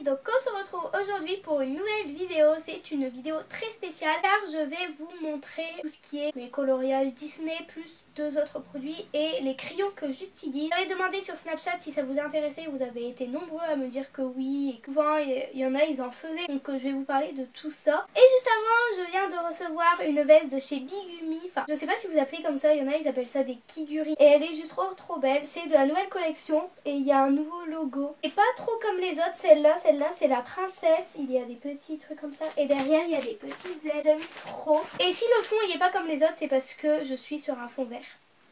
donc on se retrouve aujourd'hui pour une nouvelle vidéo. C'est une vidéo très spéciale car je vais vous montrer tout ce qui est mes coloriages Disney plus deux autres produits et les crayons que j'utilise. J'avais demandé sur Snapchat si ça vous intéressait, vous avez été nombreux à me dire que oui et que souvent il y en a ils en faisaient, donc je vais vous parler de tout ça. Et juste avant je viens de recevoir une veste de chez Bigumi, enfin je sais pas si vous appelez comme ça, il y en a ils appellent ça des kiguri et elle est juste trop belle. C'est de la nouvelle collection et il y a un nouveau logo et pas trop comme les autres. Celle-là c'est la princesse, il y a des petits trucs comme ça et derrière il y a des petites ailes, j'aime trop. Et si le fond il est pas comme les autres, c'est parce que je suis sur un fond vert.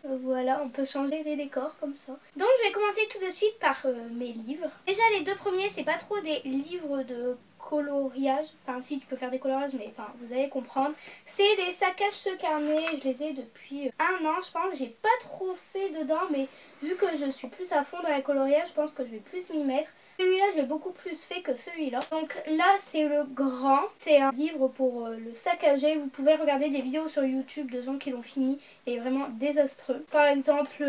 Voilà, on peut changer les décors comme ça. Donc je vais commencer tout de suite par mes livres. Déjà les deux premiers, c'est pas trop des livres de coloriage. Enfin si, tu peux faire des coloriages, mais enfin vous allez comprendre. C'est des sacs à ce carnet, je les ai depuis un an je pense. J'ai pas trop fait dedans, mais vu que je suis plus à fond dans les coloriages, je pense que je vais plus m'y mettre. Celui-là j'ai beaucoup plus fait que celui-là. Donc là c'est le grand, c'est un livre pour le saccager. Vous pouvez regarder des vidéos sur YouTube de gens qui l'ont fini et vraiment désastreux. Par exemple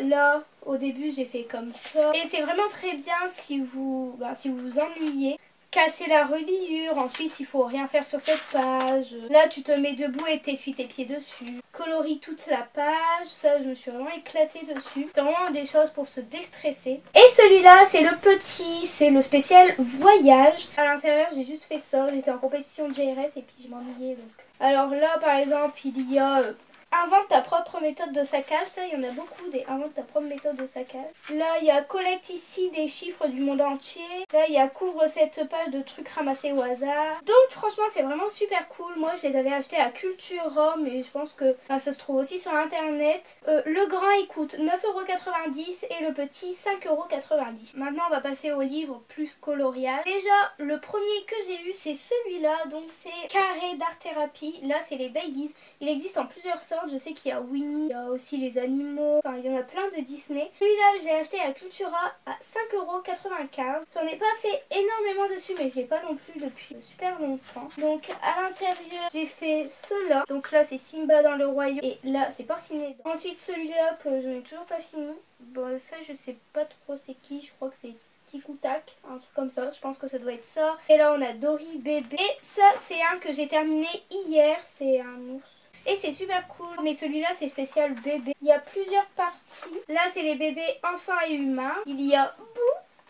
là au début j'ai fait comme ça et c'est vraiment très bien si vous vous ennuyez. Casser la reliure, ensuite il faut rien faire sur cette page. Là tu te mets debout et t'essuies tes pieds dessus. Colorie toute la page, ça je me suis vraiment éclatée dessus. C'est vraiment des choses pour se déstresser. Et celui-là c'est le petit, c'est le spécial voyage. À l'intérieur j'ai juste fait ça, j'étais en compétition de GRS et puis je m'ennuyais donc. Alors là par exemple il y a... invente ta propre méthode de saccage, ça il y en a beaucoup des invente ta propre méthode de saccage. Là il y a collecte ici des chiffres du monde entier. Là il y a couvre cette page de trucs ramassés au hasard. Donc franchement c'est vraiment super cool. Moi je les avais achetés à Cultura mais je pense que ça se trouve aussi sur internet. Le grand il coûte 9,90€ et le petit 5,90€. Maintenant on va passer au livre plus coloriage. Déjà le premier que j'ai eu c'est celui-là, donc c'est Carré d'art thérapie. Là c'est les babies. Il existe en plusieurs sortes. Je sais qu'il y a Winnie, il y a aussi les animaux, enfin il y en a plein de Disney. Celui-là je l'ai acheté à Cultura à 5,95€. J'en ai pas fait énormément dessus mais je l'ai pas non plus depuis super longtemps. Donc à l'intérieur j'ai fait cela. Donc là c'est Simba dans le royaume et là c'est Porcinet. Ensuite celui-là que je n'ai toujours pas fini. Bon ça je sais pas trop c'est qui, je crois que c'est Tic ou Tac, un truc comme ça, je pense que ça doit être ça. Et là on a Dory bébé. Et ça c'est un que j'ai terminé hier, c'est un ours. Et c'est super cool, mais celui-là c'est spécial bébé. Il y a plusieurs parties. Là c'est les bébés enfants et humains. Il y a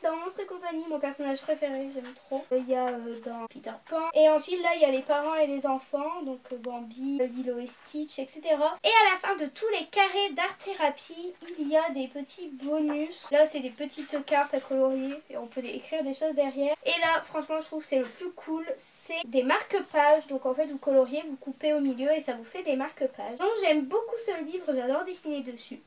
dans Monstres et compagnie, mon personnage préféré, j'aime trop. Il y a dans Peter Pan. Et ensuite là il y a les parents et les enfants, donc Bambi, Lilo et Stitch, etc. Et à la fin de tous les carrés d'art thérapie, il y a des petits bonus. Là c'est des petites cartes à colorier et on peut écrire des choses derrière. Et là franchement je trouve que c'est le plus cool, c'est des marque-pages. Donc en fait vous coloriez, vous coupez au milieu et ça vous fait des marque-pages. Donc j'aime beaucoup ce livre, j'adore dessiner dessus.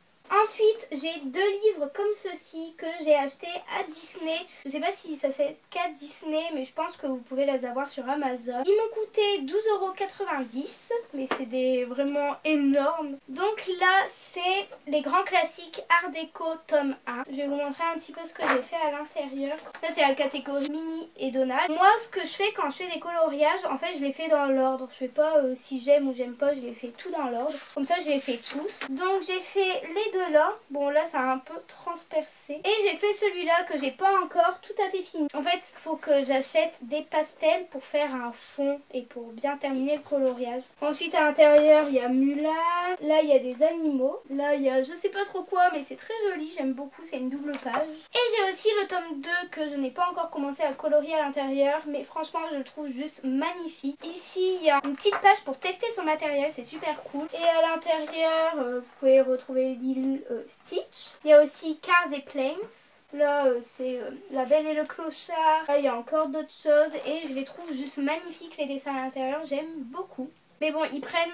Ensuite, j'ai deux livres comme ceci que j'ai achetés à Disney. Je sais pas si ça s'appelle qu'à Disney, mais je pense que vous pouvez les avoir sur Amazon. Ils m'ont coûté 12,90€, mais c'est vraiment énormes. Donc là, c'est les grands classiques Art Déco tome 1. Je vais vous montrer un petit peu ce que j'ai fait à l'intérieur. Là, c'est la catégorie Mini et Donald. Moi, ce que je fais quand je fais des coloriages, en fait, je les fais dans l'ordre. Je fais pas si j'aime ou j'aime pas, je les fais tout dans l'ordre. Comme ça, je les fais tous. Donc, j'ai fait les deux là. Bon là ça a un peu transpercé. Et j'ai fait celui-là que j'ai pas encore tout à fait fini. En fait il faut que j'achète des pastels pour faire un fond et pour bien terminer le coloriage. Ensuite à l'intérieur il y a Mulan. Là il y a des animaux. Là il y a je sais pas trop quoi mais c'est très joli, j'aime beaucoup, c'est une double page. Et j'ai aussi le tome 2 que je n'ai pas encore commencé à colorier à l'intérieur, mais franchement je le trouve juste magnifique. Ici il y a une petite page pour tester son matériel, c'est super cool. Et à l'intérieur vous pouvez retrouver l'île Stitch. Il y a aussi Cars et Planes. Là c'est La Belle et le Clochard. Là il y a encore d'autres choses et je les trouve juste magnifiques les dessins à l'intérieur, j'aime beaucoup. Mais bon, ils prennent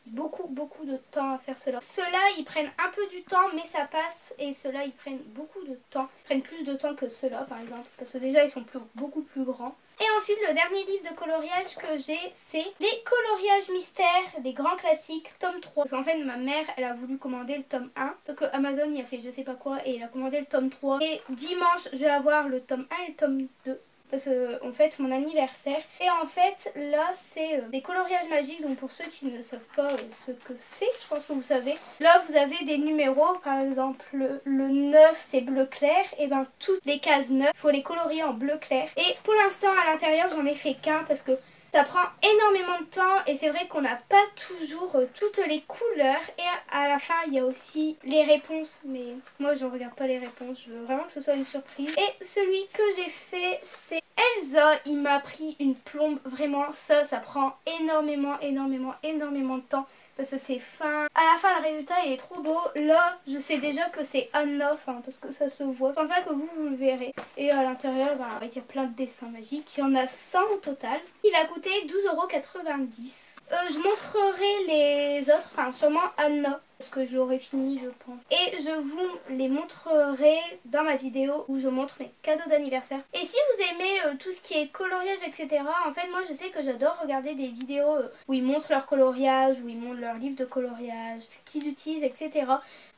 beaucoup de temps à faire cela. Ceux-là, ils prennent un peu du temps, mais ça passe. Et ceux-là, ils prennent beaucoup de temps. Ils prennent plus de temps que ceux-là, par exemple. Parce que déjà, ils sont beaucoup plus grands. Et ensuite, le dernier livre de coloriage que j'ai, c'est les coloriages mystères, les grands classiques, tome 3. Parce qu'en fait, ma mère, elle a voulu commander le tome 1. Donc Amazon, il a fait je sais pas quoi, et il a commandé le tome 3. Et dimanche, je vais avoir le tome 1 et le tome 2. parce que on fête mon anniversaire. Et en fait là c'est des coloriages magiques, donc pour ceux qui ne savent pas ce que c'est, je pense que vous savez. Là vous avez des numéros, par exemple le 9 c'est bleu clair, et ben toutes les cases 9, il faut les colorier en bleu clair. Et pour l'instant à l'intérieur j'en ai fait qu'un parce que ça prend énormément de temps et c'est vrai qu'on n'a pas toujours toutes les couleurs. Et à la fin il y a aussi les réponses, mais moi je ne regarde pas les réponses, je veux vraiment que ce soit une surprise. Et celui que j'ai fait c'est Elsa, il m'a pris une plombe, vraiment ça prend énormément de temps. Parce que c'est fin. À la fin le résultat il est trop beau. Là je sais déjà que c'est Anna, enfin, parce que ça se voit. Je pense pas que vous le verrez. Et à l'intérieur il y a plein de dessins magiques. Il y en a 100 au total. Il a coûté 12,90 €. Je montrerai les autres, enfin sûrement Anna, parce que je l'aurai fini je pense. Et je vous les montrerai dans ma vidéo où je montre mes cadeaux d'anniversaire. Et si vous aimez tout ce qui est coloriage etc. En fait moi je sais que j'adore regarder des vidéos où ils montrent leur coloriage, où ils montrent leur livre de coloriage, ce qu'ils utilisent etc.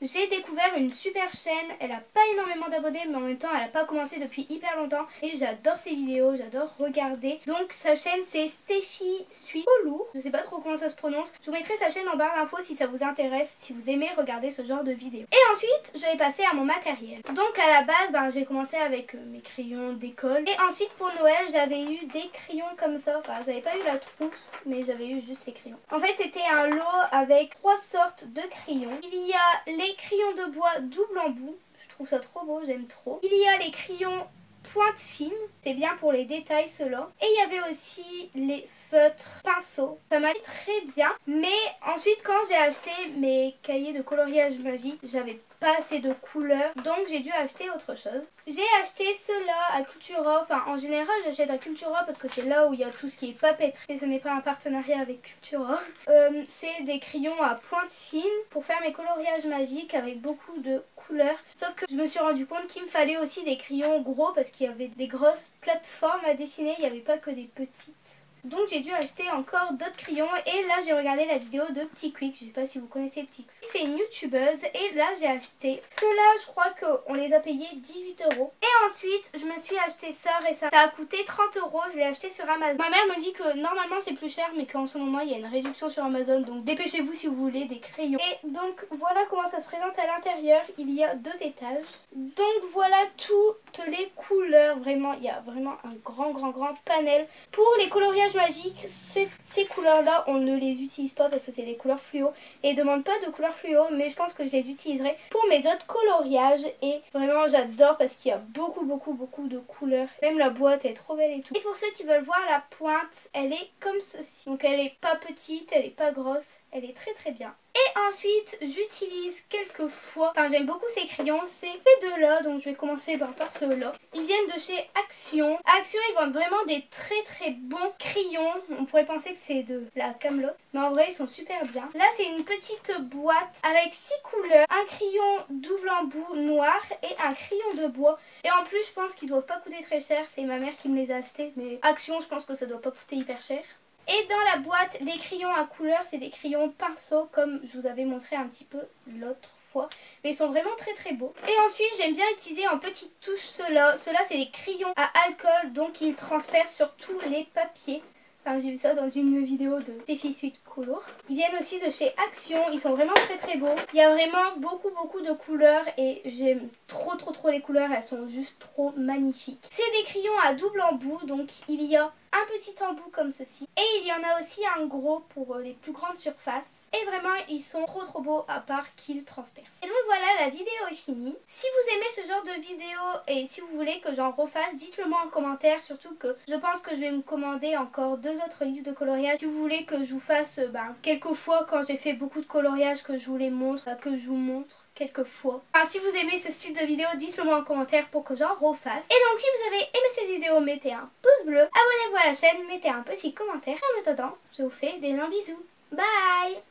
J'ai découvert une super chaîne, elle a pas énormément d'abonnés mais en même temps elle a pas commencé depuis hyper longtemps. Et j'adore ses vidéos, j'adore regarder. Donc sa chaîne c'est Steffi Suit Lourd, je sais pas trop comment ça se prononce. Je vous mettrai sa chaîne en barre d'infos si ça vous intéresse, si vous aimez regarder ce genre de vidéos. Et ensuite je vais passer à mon matériel. Donc à la base j'ai commencé avec mes crayons d'école. Et ensuite pour Noël j'avais eu des crayons comme ça. Enfin j'avais pas eu la trousse mais j'avais eu juste les crayons. En fait c'était un lot avec 3 sortes de crayons. Il y a les crayons de bois double embout. Je trouve ça trop beau, j'aime trop. Il y a les crayons pointe fine, c'est bien pour les détails ceux-là. Et il y avait aussi les feutres pinceaux, ça m'allait très bien. Mais ensuite quand j'ai acheté mes cahiers de coloriage magique, j'avais pas assez de couleurs, donc j'ai dû acheter autre chose. J'ai acheté ceux-là à Cultura, enfin en général j'achète à Cultura parce que c'est là où il y a tout ce qui est papeterie et ce n'est pas un partenariat avec Cultura. C'est des crayons à pointe fine pour faire mes coloriages magiques avec beaucoup de couleurs. Sauf que je me suis rendu compte qu'il me fallait aussi des crayons gros parce qu'il y avait des grosses plateformes à dessiner, il n'y avait pas que des petites. Donc j'ai dû acheter encore d'autres crayons et là j'ai regardé la vidéo de Petit Quick, je sais pas si vous connaissez Petit Quick. C'est une youtubeuse et là j'ai acheté ceux-là, je crois qu'on les a payés 18 €. Et ensuite je me suis acheté ça récemment, ça a coûté 30 €, je l'ai acheté sur Amazon. Ma mère me dit que normalement c'est plus cher mais qu'en ce moment il y a une réduction sur Amazon, donc dépêchez-vous si vous voulez des crayons. Et donc voilà comment ça se présente à l'intérieur, il y a 2 étages. Donc voilà toutes les couleurs, vraiment il y a vraiment un grand panel. Pour les coloriages magiques, ces couleurs là on ne les utilise pas parce que c'est des couleurs fluo et ils demandent pas de couleurs fluo, mais je pense que je les utiliserai pour mes autres coloriages. Et vraiment j'adore parce qu'il y a beaucoup de couleurs, même la boîte est trop belle et tout. Et pour ceux qui veulent voir la pointe, elle est comme ceci, donc elle est pas petite, elle est pas grosse, elle est très bien. Et ensuite j'utilise quelquefois, enfin j'aime beaucoup ces crayons, c'est ces deux là, donc je vais commencer par ceux-là. Ils viennent de chez Action. Action ils vendent vraiment des très bons crayons. On pourrait penser que c'est de la Camelot, mais en vrai ils sont super bien. Là c'est une petite boîte avec 6 couleurs, un crayon double embout noir et un crayon de bois. Et en plus je pense qu'ils doivent pas coûter très cher, c'est ma mère qui me les a achetés, mais Action je pense que ça doit pas coûter hyper cher. Et dans la boîte, les crayons à couleur, c'est des crayons pinceaux comme je vous avais montré un petit peu l'autre fois. Mais ils sont vraiment très beaux. Et ensuite, j'aime bien utiliser en petites touches ceux-là. Ceux-là, c'est des crayons à alcool, donc ils transpercent sur tous les papiers. Enfin, j'ai vu ça dans une vidéo de Steffi Suit Lourd. Ils viennent aussi de chez Action, ils sont vraiment très beaux. Il y a vraiment beaucoup de couleurs et j'aime trop les couleurs, elles sont juste trop magnifiques. C'est des crayons à double embout, donc il y a un petit embout comme ceci. Et il y en a aussi un gros pour les plus grandes surfaces. Et vraiment, ils sont trop beaux à part qu'ils transpercent. Et donc voilà, la vidéo est finie. Si vous aimez ce genre de vidéo et si vous voulez que j'en refasse, dites-le moi en commentaire. Surtout que je pense que je vais me commander encore 2 autres livres de coloriage. Si vous voulez que je vous fasse quelques fois quand j'ai fait beaucoup de coloriage que je vous les montre, que je vous montre quelquefois. Enfin, si vous aimez ce style de vidéo, dites-le moi en commentaire pour que j'en refasse. Et donc si vous avez aimé cette vidéo, mettez un pouce bleu, abonnez-vous à la chaîne, mettez un petit commentaire. En attendant, je vous fais des énormes bisous. Bye!